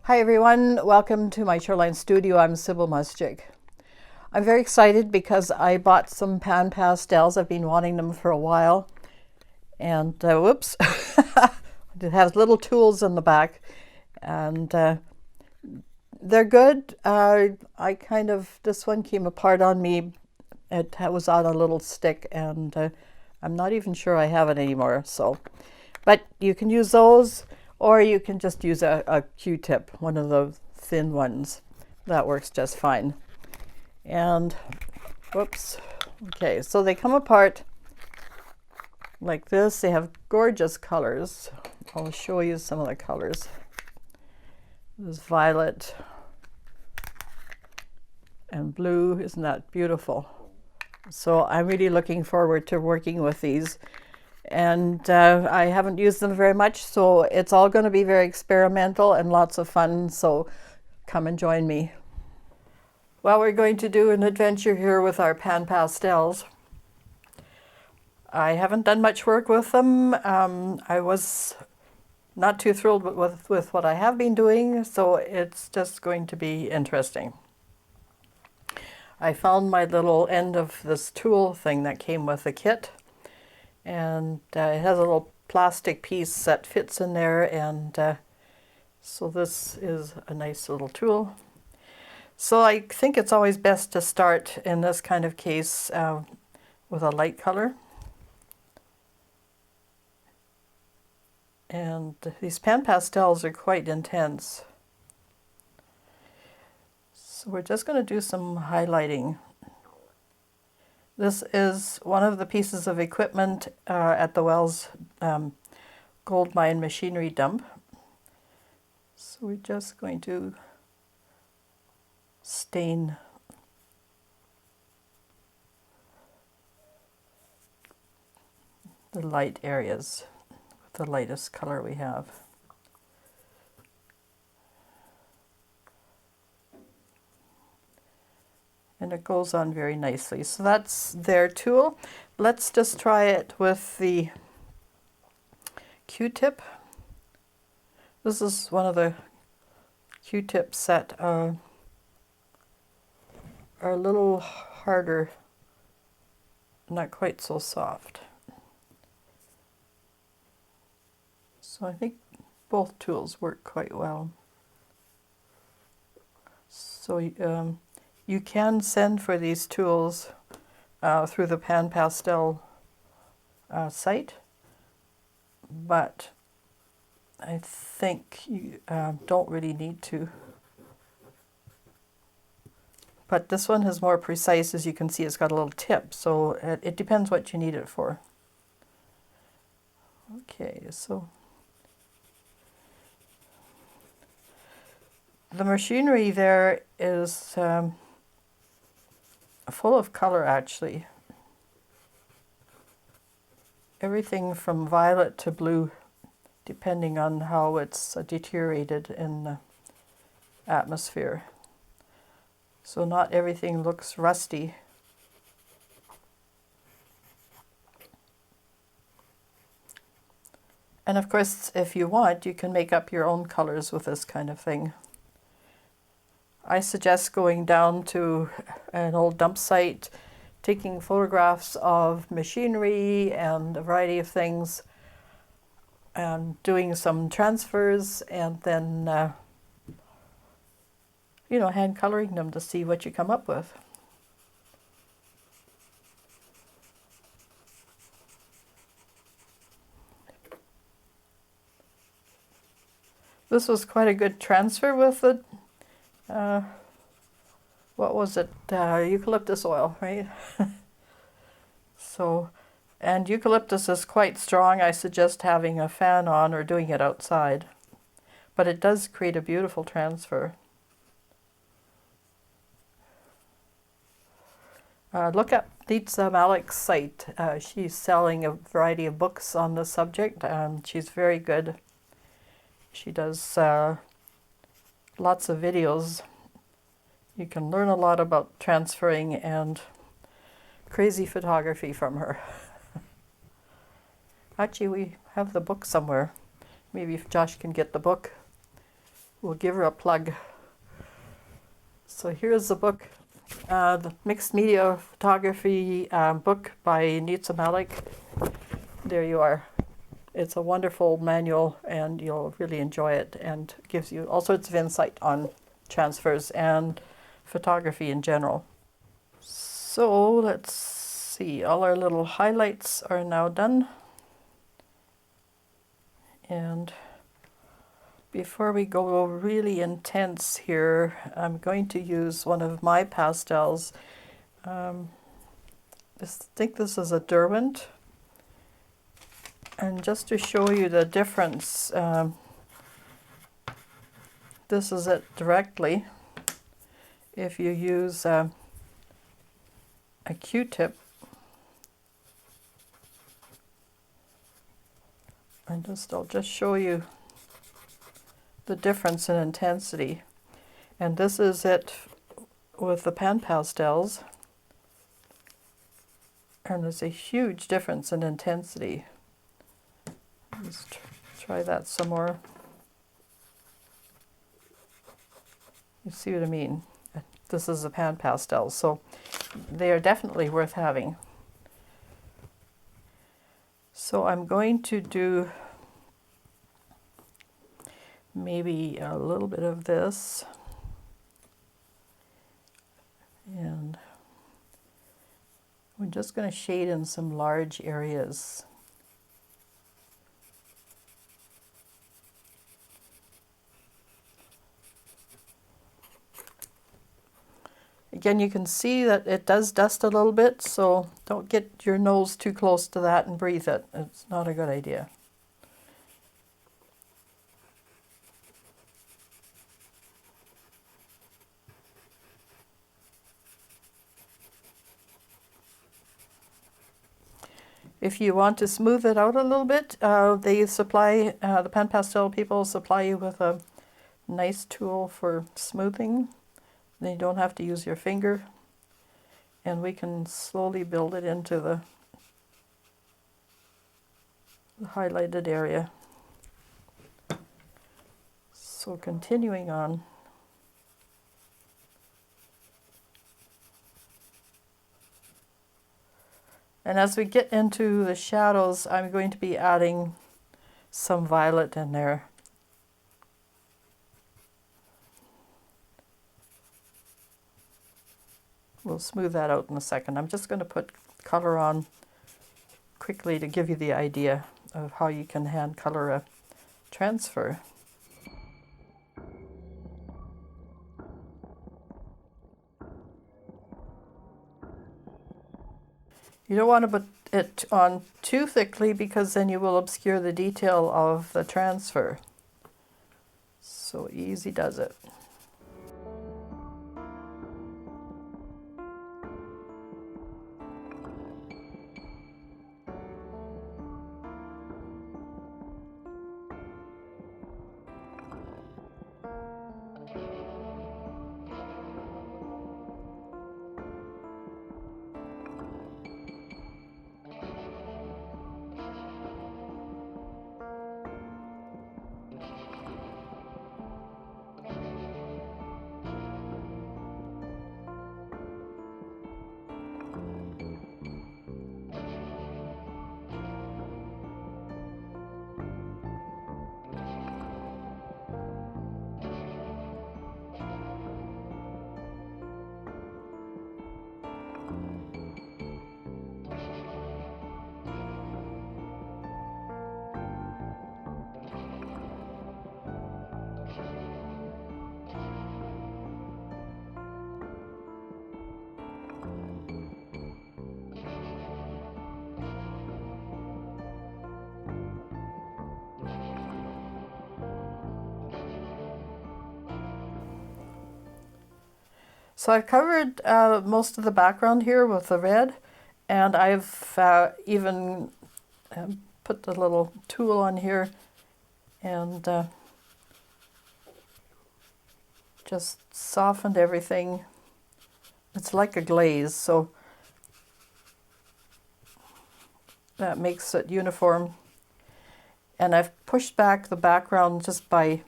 Hi everyone, welcome to my Shoreline Studio. I'm Sybille Muschik. I'm very excited because I bought some Pan Pastels. I've been wanting them for a while. And whoops, it has little tools in the back. And they're good. This one came apart on me. It was on a little stick and I'm not even sure I have it anymore. But you can use those. Or you can just use a Q-tip, one of the thin ones. That works just fine. And, whoops. Okay, so they come apart like this. They have gorgeous colors. I'll show you some of the colors. There's violet and blue. Isn't that beautiful? So I'm really looking forward to working with these. And I haven't used them very much, so it's all going to be very experimental and lots of fun, so come and join me. Well, we're going to do an adventure here with our Pan Pastels. I haven't done much work with them. I was not too thrilled with what I have been doing, so it's just going to be interesting. I found my little end of this tool thing that came with the kit. And it has a little plastic piece that fits in there, and so this is a nice little tool. So I think it's always best to start in this kind of case with a light color. And these Pan Pastels are quite intense. So we're just going to do some highlighting. This is one of the pieces of equipment at the Wells gold mine machinery dump. So we're just going to stain the light areas with the lightest color we have. And it goes on very nicely. So that's their tool. Let's just try it with the Q-tip. This is one of the Q-tips that are a little harder, not quite so soft. So I think both tools work quite well. So you can send for these tools through the Pan Pastel site, but I think you don't really need to. But this one is more precise. As you can see, it's got a little tip, so it depends what you need it for. Okay, so the machinery there is full of color, actually. Everything from violet to blue, depending on how it's deteriorated in the atmosphere. So not everything looks rusty. And of course, if you want, you can make up your own colors with this kind of thing. I suggest going down to an old dump site, taking photographs of machinery and a variety of things, and doing some transfers, and then hand coloring them to see what you come up with. This was quite a good transfer with the what was it? Eucalyptus oil, right? So, and eucalyptus is quite strong. I suggest having a fan on or doing it outside. But it does create a beautiful transfer. Look at Lisa Malik's site. She's selling a variety of books on the subject. She's very good. She does lots of videos. You can learn a lot about transferring and crazy photography from her. Actually, we have the book somewhere. Maybe if Josh can get the book. we'll give her a plug. So here's the book, the Mixed Media Photography book by Nitsa Malik. There you are. It's a wonderful manual and you'll really enjoy it, and gives you all sorts of insight on transfers and photography in general. So let's see, all our little highlights are now done. And before we go really intense here, I'm going to use one of my pastels. I think this is a Derwent. And just to show you the difference, this is it directly. If you use a Q-tip, I'll just show you the difference in intensity. And this is it with the Pan Pastels. And there's a huge difference in intensity. Let's try that some more. You see what I mean? This is the Pan Pastels, so they are definitely worth having. So I'm going to do maybe a little bit of this, and we're just going to shade in some large areas. Again, you can see that it does dust a little bit, so don't get your nose too close to that and breathe it. It's not a good idea. If you want to smooth it out a little bit, they supply, the Pan Pastel people supply you with a nice tool for smoothing. Then you don't have to use your finger, and we can slowly build it into the highlighted area. So continuing on. And as we get into the shadows, I'm going to be adding some violet in there. We'll smooth that out in a second. I'm just going to put color on quickly to give you the idea of how you can hand color a transfer. You don't want to put it on too thickly because then you will obscure the detail of the transfer. So easy does it. So I've covered most of the background here with the red, and I've even put the little tool on here and just softened everything. It's like a glaze, so that makes it uniform. And I've pushed back the background just by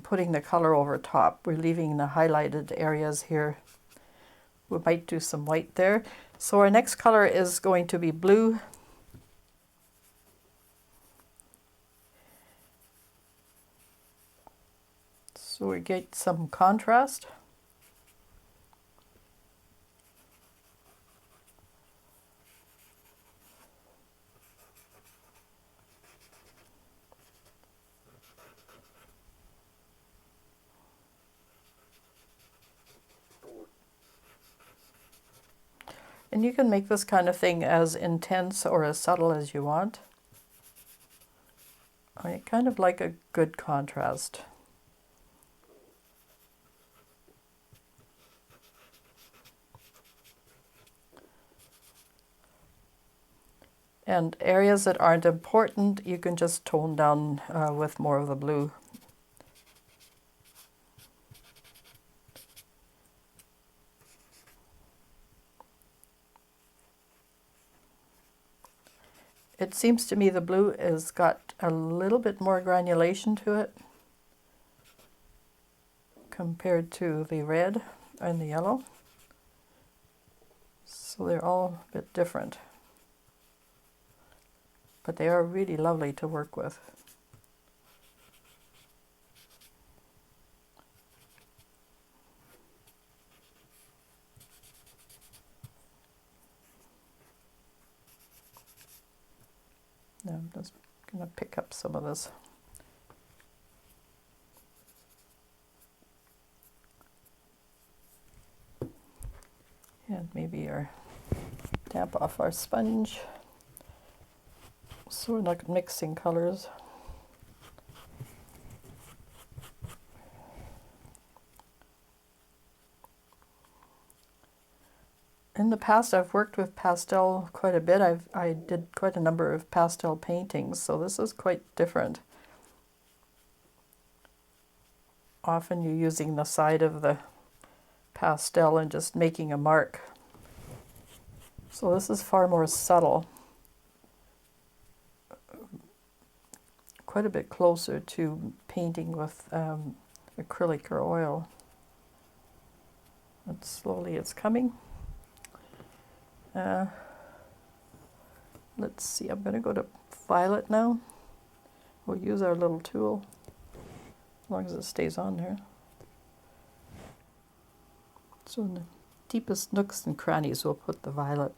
putting the color over top. We're leaving the highlighted areas here. We might do some white there. So our next color is going to be blue. So we get some contrast. And you can make this kind of thing as intense or as subtle as you want. I kind of like a good contrast. And areas that aren't important, you can just tone down with more of the blue. It seems to me the blue has got a little bit more granulation to it compared to the red and the yellow. So they're all a bit different. But they are really lovely to work with. Now I'm just going to pick up some of this. And maybe damp off our sponge. So we're not mixing colors. In the past, I've worked with pastel quite a bit. I did quite a number of pastel paintings, so this is quite different. Often you're using the side of the pastel and just making a mark. So this is far more subtle. Quite a bit closer to painting with acrylic or oil. And slowly it's coming. Let's see, I'm going to go to violet now. We'll use our little tool, as long as it stays on there. So in the deepest nooks and crannies, we'll put the violet.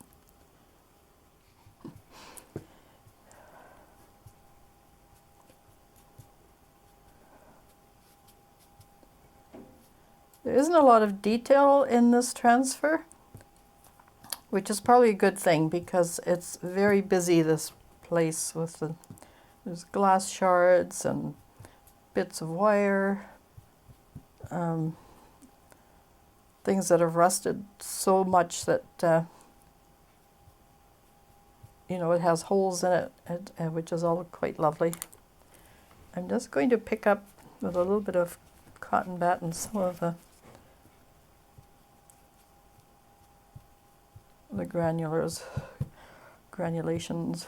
There isn't a lot of detail in this transfer, which is probably a good thing because it's very busy, this place, with there's glass shards and bits of wire, things that have rusted so much that you know, it has holes in it, which is all quite lovely. I'm just going to pick up with a little bit of cotton batting some of the granulations,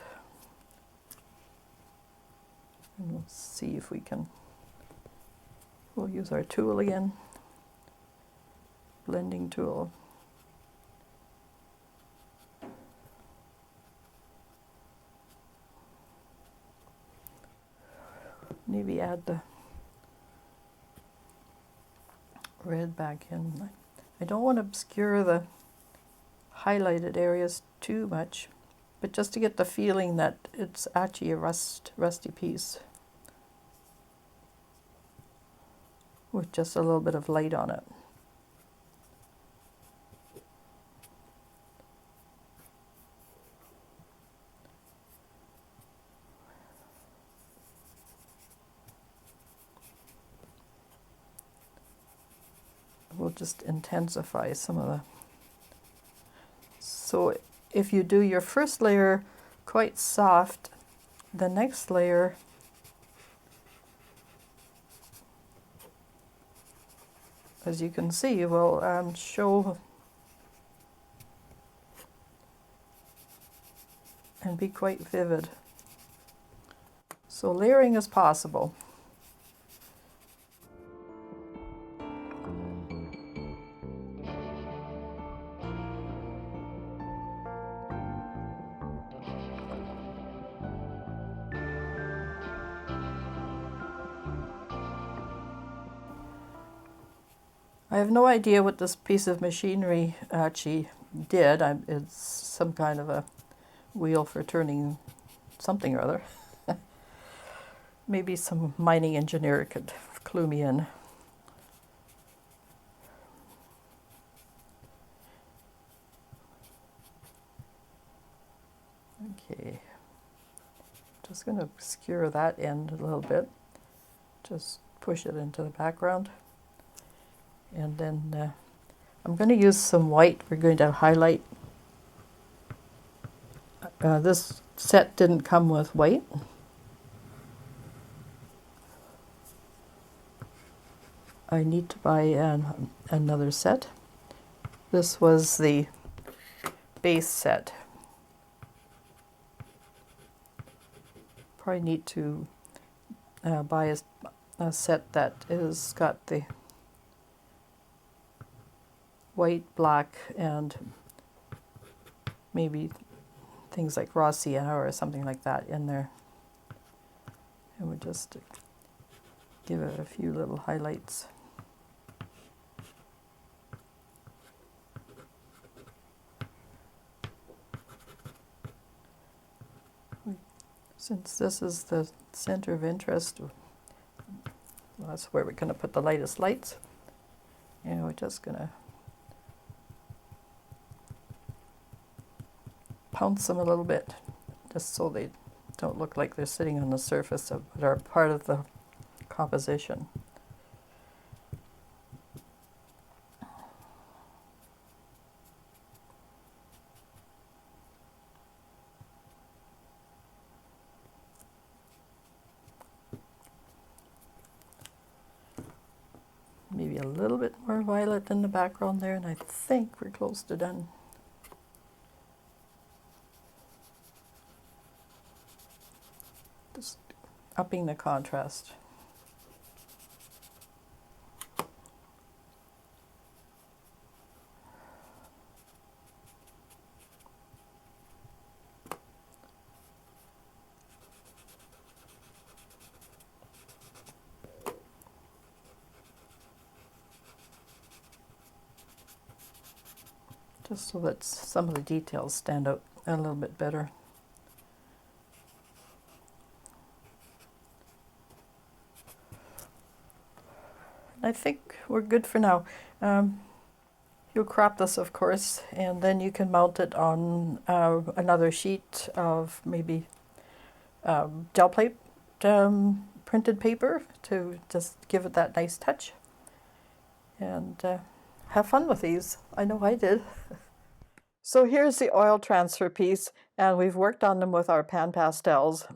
and we'll see if we can. We'll use our tool again, blending tool. Maybe add the red back in. I don't want to obscure the highlighted areas too much, but just to get the feeling that it's actually a rusty piece with just a little bit of light on it. We'll just intensify some of the. So if you do your first layer quite soft, the next layer as you can see will show and be quite vivid. So layering is possible. I have no idea what this piece of machinery actually did. It's some kind of a wheel for turning something or other. Maybe some mining engineer could clue me in. Okay, just going to skewer that end a little bit. Just push it into the background. And then I'm going to use some white. We're going to highlight. This set didn't come with white. I need to buy another set. This was the base set. Probably need to buy a set that has got the white, black, and maybe things like raw sienna or something like that in there. And we'll just give it a few little highlights. Since this is the center of interest, well, that's where we're going to put the lightest lights. And we're just going to pounce them a little bit, just so they don't look like they're sitting on the surface but are part of the composition. Maybe a little bit more violet in the background there, and I think we're close to done. Just upping the contrast. Just so that some of the details stand out a little bit better. I think we're good for now. You'll crop this, of course, and then you can mount it on another sheet of maybe gel plate printed paper to just give it that nice touch. And have fun with these. I know I did. So here's the oil transfer piece, and we've worked on them with our Pan Pastels.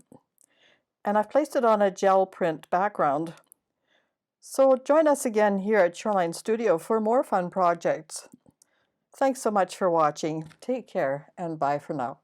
And I've placed it on a gel print background. So join us again here at Shoreline Studio for more fun projects. Thanks so much for watching. Take care, and bye for now.